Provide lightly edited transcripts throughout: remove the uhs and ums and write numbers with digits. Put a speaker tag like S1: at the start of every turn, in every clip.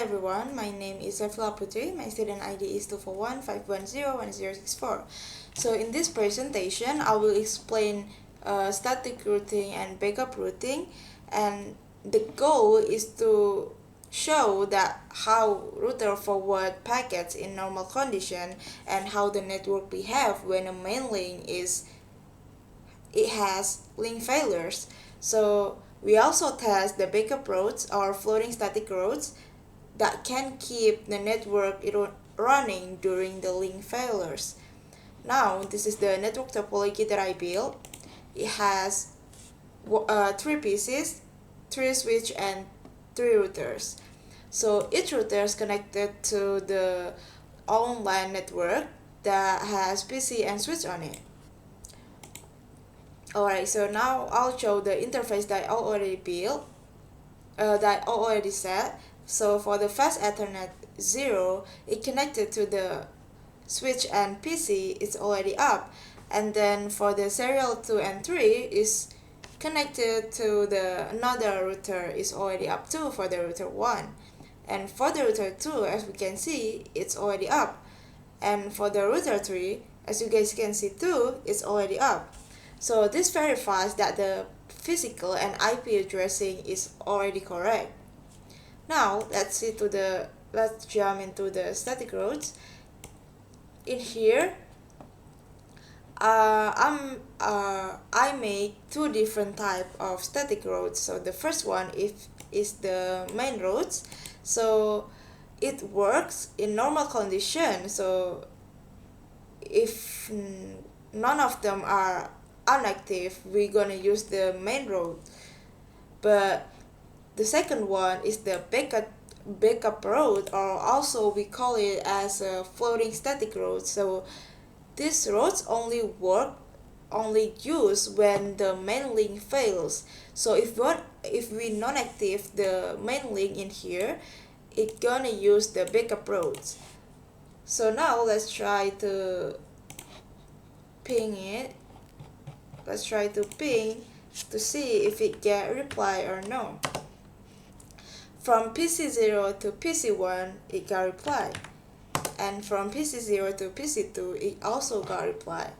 S1: everyone, my name is Sefla Putri. My student ID is 241-510-1064. So in this presentation, I will explain static routing and backup routing, and the goal is to show that how router forward packets in normal condition and how the network behave when a main link has link failures. So we also test the backup routes or floating static routes that can keep the network running during the link failures. Now, this is the network topology that I built. It has three pieces, three switch, and three routers. So each router is connected to the online network that has PC and switch on it. Alright, so now I'll show the interface that I already built, that I already set. So for the fast Ethernet 0, it connected to the switch and PC, it's already up. And then for the serial 2 and 3 is connected to the another router, is already up too for the router 1. And for the router 2, as we can see, it's already up. And for the router 3, as you guys can see too, it's already up. So this verifies that the physical and IP addressing is already correct. Now let's jump into the static routes. In here, I make two different type of static routes. So the first one is the main routes. So it works in normal condition. So if none of them are inactive, we're gonna use the main route. But the second one is the backup route, or also we call it as a floating static route. So these routes only use when the main link fails. So if we non-active the main link in here, it's gonna use the backup routes. So now let's try to ping it. Let's try to ping to see if it get reply or no. From PC0 to PC1, it got reply. And from PC0 to PC2, it also got reply.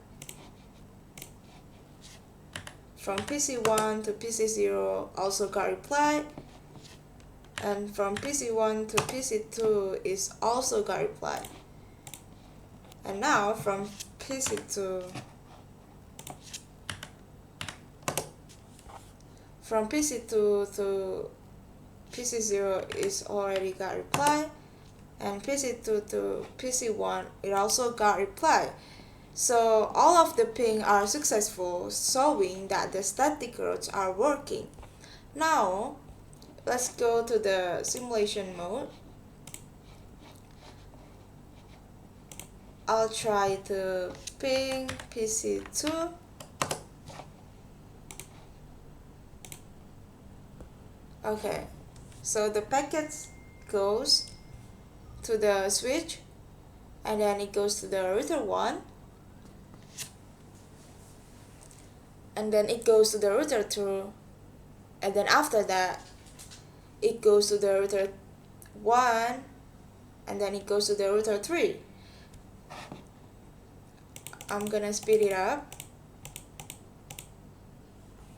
S1: From PC1 to PC0 also got reply. And from PC1 to PC2 is also got reply. And now from PC2 to PC0 is already got reply, and PC2 to PC1 it also got reply. So all of the ping are successful, showing that the static routes are working. Now let's go to the simulation mode. I'll try to ping PC2. Okay, so the packet goes to the switch, and then it goes to the router 1, and then it goes to the router 2, and then after that it goes to the router 1, and then it goes to the router 3. I'm gonna speed it up.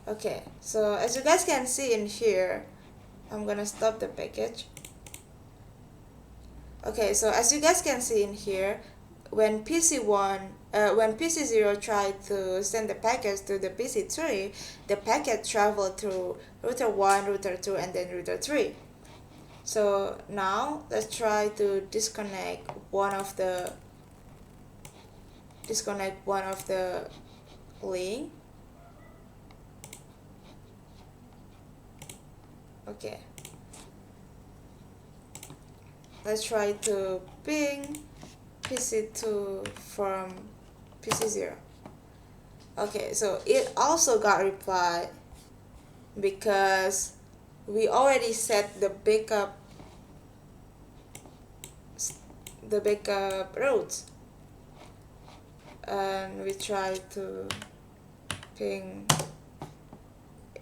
S1: Okay, so as you guys can see in here, I'm gonna stop the package. Okay, so as you guys can see in here, when PC0 tried to send the packet to the PC3, the packet traveled through router 1, router 2, and then router 3. So now let's try to disconnect one of the link. Okay, let's try to ping PC2 from PC0. Okay, so it also got reply because we already set the backup routes, and we try to ping,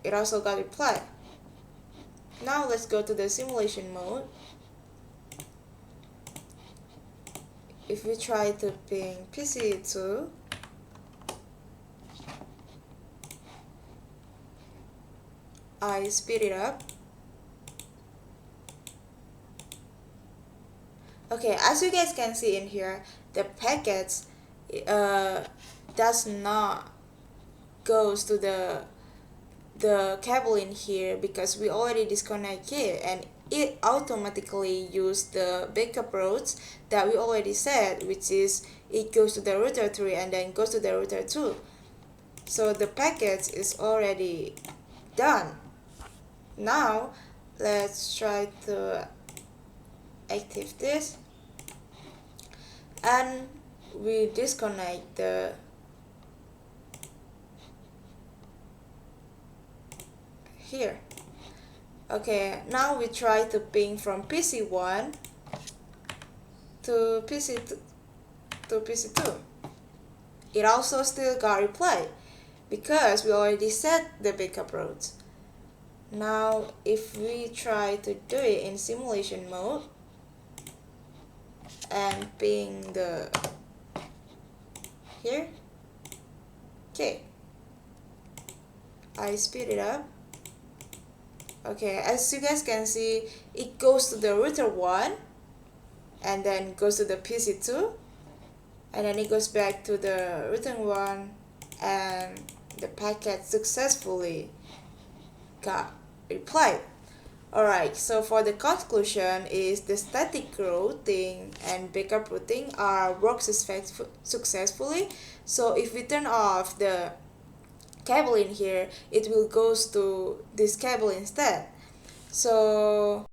S1: it also got reply. Now let's go to the simulation mode. if we try to ping PC2, I speed it up. Okay, as you guys can see in here, the packets does not goes to the cable in here because we already disconnect it, and it automatically use the backup routes that we already set, which is it goes to the router 3 and then goes to the router 2. So the package is already done. Now let's try to active this, and we disconnect the here. Okay, now we try to ping from PC1 to PC2. It also still got reply because we already set the backup routes. Now if we try to do it in simulation mode and ping the here, okay, I speed it up. Okay, as you guys can see, it goes to the router 1 and then goes to the PC2 and then it goes back to the router 1, and the packet successfully got replied. Alright, so for the conclusion is the static routing and backup routing are work successfully. So if we turn off the cable in here, it will goes to this cable instead. So